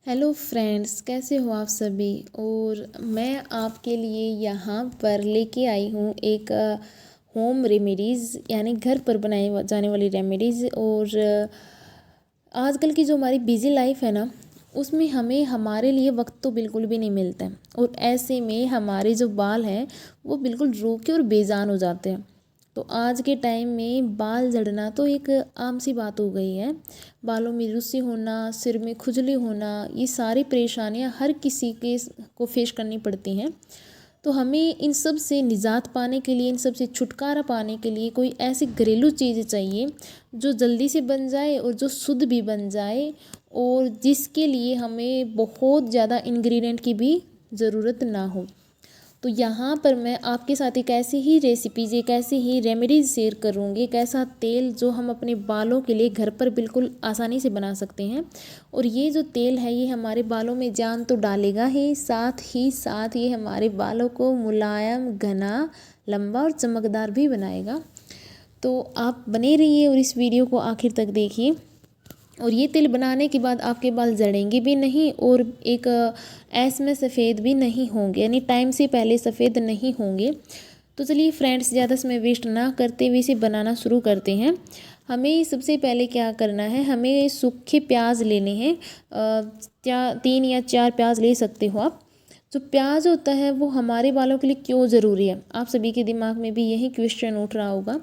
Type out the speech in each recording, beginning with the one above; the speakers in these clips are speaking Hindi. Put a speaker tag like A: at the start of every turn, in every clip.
A: हेलो फ्रेंड्स, कैसे हो आप सभी। और मैं आपके लिए यहाँ पर लेके आई हूँ एक होम रेमेडीज़, यानी घर पर बनाई जाने वाली रेमेडीज़। और आजकल की जो हमारी बिज़ी लाइफ है ना, उसमें हमें हमारे लिए वक्त तो बिल्कुल भी नहीं मिलता है। और ऐसे में हमारे जो बाल हैं वो बिल्कुल रूखे और बेजान हो जाते हैं। तो आज के टाइम में बाल झड़ना तो एक आम सी बात हो गई है। बालों में रुसी होना, सिर में खुजली होना, ये सारी परेशानियां हर किसी के को फेस करनी पड़ती हैं। तो हमें इन सब से निजात पाने के लिए, इन सब से छुटकारा पाने के लिए कोई ऐसी घरेलू चीज़ चाहिए जो जल्दी से बन जाए और जो शुद्ध भी बन जाए, और जिसके लिए हमें बहुत ज़्यादा इंग्रेडिएंट की भी ज़रूरत ना हो। तो यहाँ पर मैं आपके साथ एक ऐसी ही रेसिपीज, एक ऐसी ही रेमेडीज शेयर करूँगी, एक ऐसा तेल जो हम अपने बालों के लिए घर पर बिल्कुल आसानी से बना सकते हैं। और ये जो तेल है ये हमारे बालों में जान तो डालेगा ही साथ ये हमारे बालों को मुलायम, घना, लंबा और चमकदार भी बनाएगा। तो आप बने रहिए और इस वीडियो को आखिर तक देखिए। और ये तेल बनाने के बाद आपके बाल झड़ेंगे भी नहीं और एक ऐस में सफ़ेद भी नहीं होंगे, यानी टाइम से पहले सफ़ेद नहीं होंगे। तो चलिए फ्रेंड्स, ज़्यादा समय वेस्ट ना करते हुए इसे बनाना शुरू करते हैं। हमें सबसे पहले क्या करना है, हमें सूखे प्याज लेने हैं। 3 या 4 प्याज ले सकते हो आप। जो प्याज होता है वो हमारे बालों के लिए क्यों ज़रूरी है, आप सभी के दिमाग में भी यही क्वेश्चन उठ रहा होगा।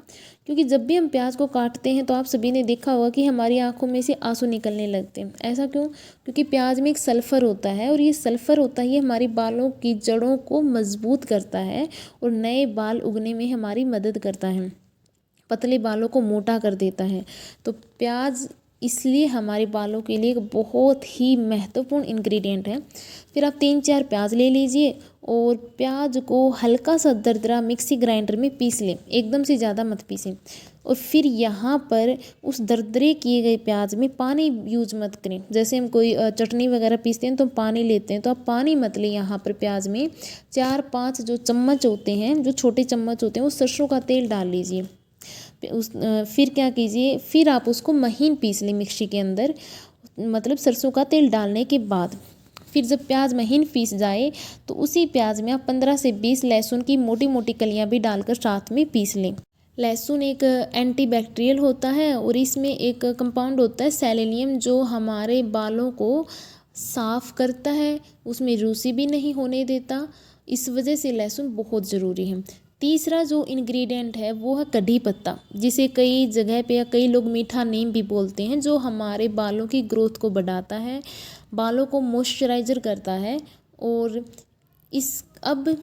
A: क्योंकि जब भी हम प्याज को काटते हैं तो आप सभी ने देखा होगा कि हमारी आंखों में से आंसू निकलने लगते हैं। ऐसा क्यों? क्योंकि प्याज में एक सल्फ़र होता है, और ये सल्फ़र होता है, ये हमारी बालों की जड़ों को मजबूत करता है और नए बाल उगने में हमारी मदद करता है, पतले बालों को मोटा कर देता है। तो प्याज इसलिए हमारे बालों के लिए एक बहुत ही महत्वपूर्ण इंग्रेडिएंट है। फिर आप 3-4 प्याज ले लीजिए और प्याज को हल्का सा दरदरा मिक्सी ग्राइंडर में पीस लें, एकदम से ज़्यादा मत पीसें। और फिर यहाँ पर उस दरदरे किए गए प्याज में पानी यूज मत करें। जैसे हम कोई चटनी वगैरह पीसते हैं तो पानी लेते हैं, तो आप पानी मत लें। यहाँ पर प्याज में 4-5 जो चम्मच होते हैं, जो छोटे चम्मच होते हैं, वो सरसों का तेल डाल लीजिए। फिर क्या कीजिए, फिर आप उसको महीन पीस लें मिक्सी के अंदर, मतलब सरसों का तेल डालने के बाद। फिर जब प्याज महीन पीस जाए तो उसी प्याज में आप 15 से 20 लहसुन की मोटी मोटी कलियां भी डालकर साथ में पीस लें। लहसुन एक एंटीबैक्टीरियल होता है और इसमें एक कंपाउंड होता है सेलेनियम, जो हमारे बालों को साफ़ करता है, उसमें रूसी भी नहीं होने देता। इस वजह से लहसुन बहुत ज़रूरी है। तीसरा जो इंग्रेडिएंट है वो है कढ़ी पत्ता, जिसे कई जगह पे या कई लोग मीठा नीम भी बोलते हैं, जो हमारे बालों की ग्रोथ को बढ़ाता है, बालों को मॉइस्चराइज़र करता है। और इस अब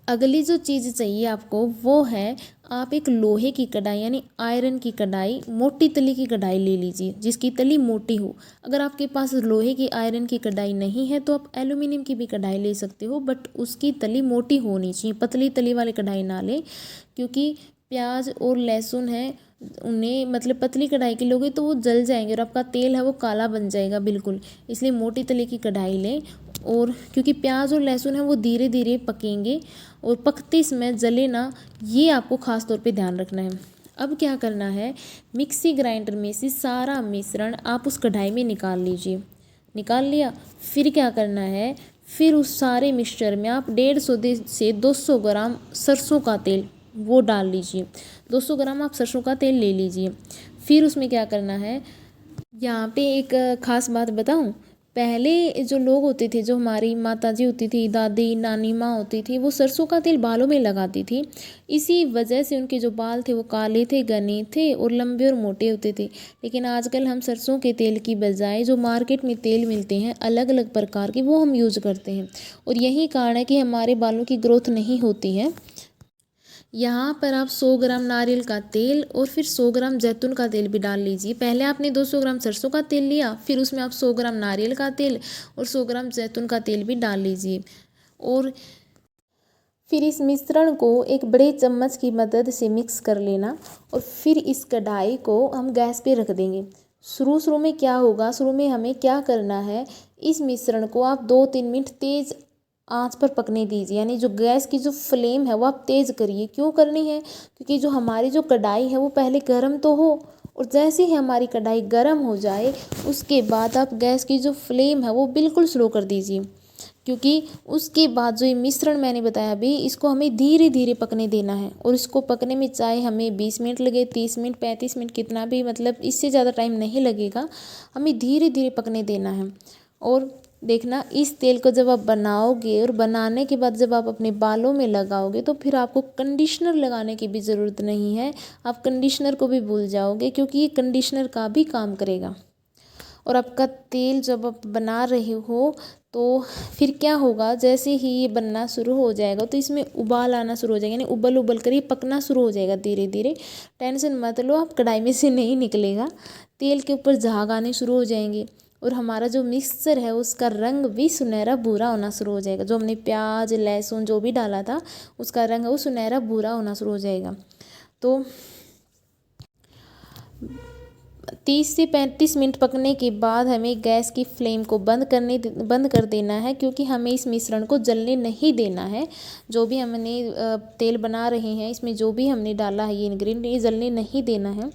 A: अगली जो चीज़ चाहिए आपको वो है, आप एक लोहे की कढ़ाई यानी आयरन की कढ़ाई, मोटी तली की कढ़ाई ले लीजिए जिसकी तली मोटी हो। अगर आपके पास लोहे की आयरन की कढ़ाई नहीं है तो आप एल्यूमिनियम की भी कढ़ाई ले सकते हो, बट उसकी तली मोटी होनी चाहिए, पतली तली वाली कढ़ाई ना लें। क्योंकि प्याज और लहसुन है, उन्हें मतलब पतली कढ़ाई के लोगे तो वो जल जाएंगे और आपका तेल है वो काला बन जाएगा बिल्कुल। इसलिए मोटी तली की कढ़ाई लें। और क्योंकि प्याज और लहसुन है वो धीरे धीरे पकेंगे और पकते समय जले ना, ये आपको ख़ास तौर पे ध्यान रखना है। अब क्या करना है, मिक्सी ग्राइंडर में से सारा मिश्रण आप उस कढ़ाई में निकाल लीजिए। निकाल लिया, फिर क्या करना है, फिर उस सारे मिक्सचर में आप 150 से 200 ग्राम सरसों का तेल वो डाल लीजिए। 200 ग्राम आप सरसों का तेल ले लीजिए। फिर उसमें क्या करना है, यहाँ पे एक ख़ास बात बताऊँ। पहले जो लोग होते थे, जो हमारी माता जी होती थी, दादी नानी माँ होती थी, वो सरसों का तेल बालों में लगाती थी। इसी वजह से उनके जो बाल थे वो काले थे, घने थे और लंबे और मोटे होते थे। लेकिन आजकल हम सरसों के तेल की बजाय जो मार्केट में तेल मिलते हैं अलग अलग प्रकार के, वो हम यूज़ करते हैं। और यही कारण है कि हमारे बालों की ग्रोथ नहीं होती है। यहाँ पर आप 100 ग्राम नारियल का तेल और फिर 100 ग्राम जैतून का तेल भी डाल लीजिए। पहले आपने 200 ग्राम सरसों का तेल लिया, फिर उसमें आप 100 ग्राम नारियल का तेल और 100 ग्राम जैतून का तेल भी डाल लीजिए। और फिर इस मिश्रण को एक बड़े चम्मच की मदद से मिक्स कर लेना। और फिर इस कढ़ाई को हम गैस पे रख देंगे। शुरू शुरू में क्या होगा, शुरू में हमें क्या करना है, इस मिश्रण को आप 2-3 मिनट तेज़ आंच पर पकने दीजिए, यानी जो गैस की जो फ्लेम है वो आप तेज़ करिए। क्यों करनी है? क्योंकि जो हमारी जो कढ़ाई है वो पहले गर्म तो हो, और जैसे ही हमारी कढ़ाई गर्म हो जाए उसके बाद आप गैस की जो फ्लेम है वो बिल्कुल स्लो कर दीजिए। क्योंकि उसके बाद जो ये मिश्रण मैंने बताया अभी, इसको हमें धीरे धीरे पकने देना है, और इसको पकने में चाहे हमें 20 मिनट लगे, 30 मिनट, 35 मिनट, कितना भी, मतलब इससे ज़्यादा टाइम नहीं लगेगा, हमें धीरे धीरे पकने देना है। और देखना, इस तेल को जब आप बनाओगे और बनाने के बाद जब आप अपने बालों में लगाओगे तो फिर आपको कंडीशनर लगाने की भी ज़रूरत नहीं है। आप कंडीशनर को भी भूल जाओगे, क्योंकि ये कंडीशनर का भी काम करेगा। और आपका तेल जब आप बना रहे हो तो फिर क्या होगा, जैसे ही ये बनना शुरू हो जाएगा तो इसमें उबाल आना शुरू हो जाएगा, यानी उबल उबल कर ये पकना शुरू हो जाएगा धीरे धीरे। टेंशन मत लो, आप कढ़ाई में से नहीं निकलेगा, तेल के ऊपर झाग आने शुरू हो जाएंगे, और हमारा जो मिक्सचर है उसका रंग भी सुनहरा भूरा होना शुरू हो जाएगा। जो हमने प्याज लहसुन जो भी डाला था उसका रंग है वो सुनहरा भूरा होना शुरू हो जाएगा। तो 30 से 35 मिनट पकने के बाद हमें गैस की फ्लेम को बंद कर देना है, क्योंकि हमें इस मिश्रण को जलने नहीं देना है। जो भी हमने तेल बना रहे हैं, इसमें जो भी हमने डाला है ये इंग्रेडिएंट, ये जलने नहीं देना है।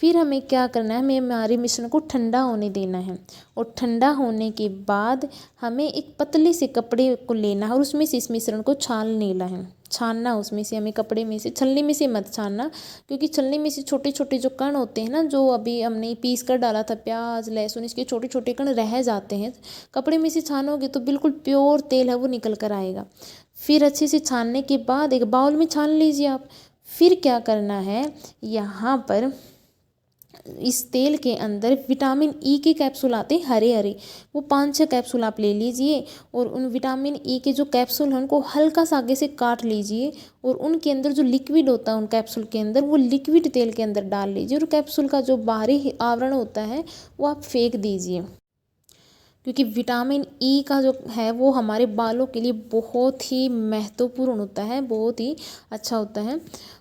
A: फिर हमें क्या करना है, हमें हमारे मिश्रण को ठंडा होने देना है, और ठंडा होने के बाद हमें एक पतले से कपड़े को लेना है और उसमें से इस मिश्रण को छान लेना है। छानना उसमें से हमें, कपड़े में से, छलनी में से मत छानना, क्योंकि छलनी में से छोटे छोटे जो कण होते हैं ना, जो अभी हमने पीस कर डाला था प्याज लहसुन, इसके छोटे छोटे कण रह जाते हैं। कपड़े में से छानोगे तो बिल्कुल प्योर तेल है वो निकल कर आएगा। फिर अच्छे से छानने के बाद एक बाउल में छान लीजिए आप। फिर क्या करना है, यहाँ पर इस तेल के अंदर विटामिन ई के कैप्सूल आते हैं हरे हरे, वो 5-6 कैप्सूल आप ले लीजिए, और उन विटामिन ई के जो कैप्सूल हैं उनको हल्का सा आगे से काट लीजिए, और उनके अंदर जो लिक्विड होता है उन कैप्सूल के अंदर, वो लिक्विड तेल के अंदर डाल लीजिए, और कैप्सूल का जो बाहरी आवरण होता है वो आप फेंक दीजिए। क्योंकि विटामिन ई का जो है वो हमारे बालों के लिए बहुत ही महत्वपूर्ण होता है, बहुत ही अच्छा होता है।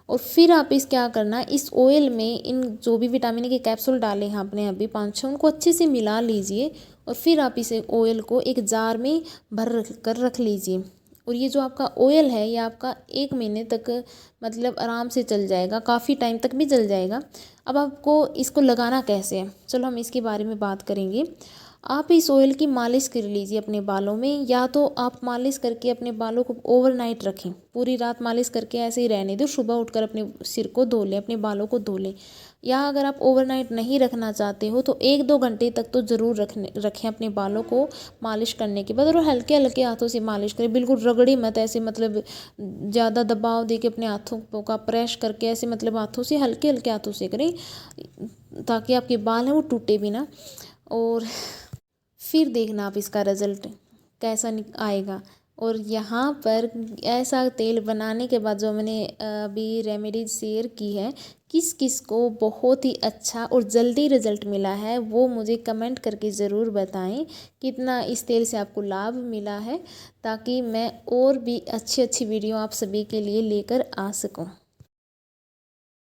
A: और फिर आप इस क्या करना, इस ऑयल में इन जो भी विटामिन ई के कैप्सूल डाले हैं आपने अभी 5-6, उनको अच्छे से मिला लीजिए, और फिर आप इस ऑयल को एक जार में भर कर रख लीजिए। और ये जो आपका ऑयल है ये आपका 1 महीने तक मतलब आराम से चल जाएगा, काफ़ी टाइम तक भी चल जाएगा। अब आपको इसको लगाना कैसे है, चलो हम इसके बारे में बात करेंगे। आप इस ऑयल की मालिश कर लीजिए अपने बालों में, या तो आप मालिश करके अपने बालों को ओवरनाइट रखें, पूरी रात मालिश करके ऐसे ही रहने दो, सुबह उठकर अपने सिर को धो लें, अपने बालों को धो लें। या अगर आप ओवरनाइट नहीं रखना चाहते हो तो 1-2 घंटे तक तो ज़रूर रखें अपने बालों को मालिश करने के बाद, और हल्के हल्के हाथों से मालिश करें, बिल्कुल रगड़ी मत ऐसे, मतलब ज़्यादा दबाव दे के अपने हाथों का प्रेस करके ऐसे, मतलब हाथों से हल्के हल्के हाथों से करें, ताकि आपके बाल हैं वो टूटे भी ना। और फिर देखना आप इसका रिज़ल्ट कैसा आएगा। और यहाँ पर ऐसा तेल बनाने के बाद जो मैंने अभी रेमेडीज शेयर की है, किस किस को बहुत ही अच्छा और जल्दी रिज़ल्ट मिला है वो मुझे कमेंट करके ज़रूर बताएं, कितना इस तेल से आपको लाभ मिला है, ताकि मैं और भी अच्छी अच्छी वीडियो आप सभी के लिए लेकर आ सकूं।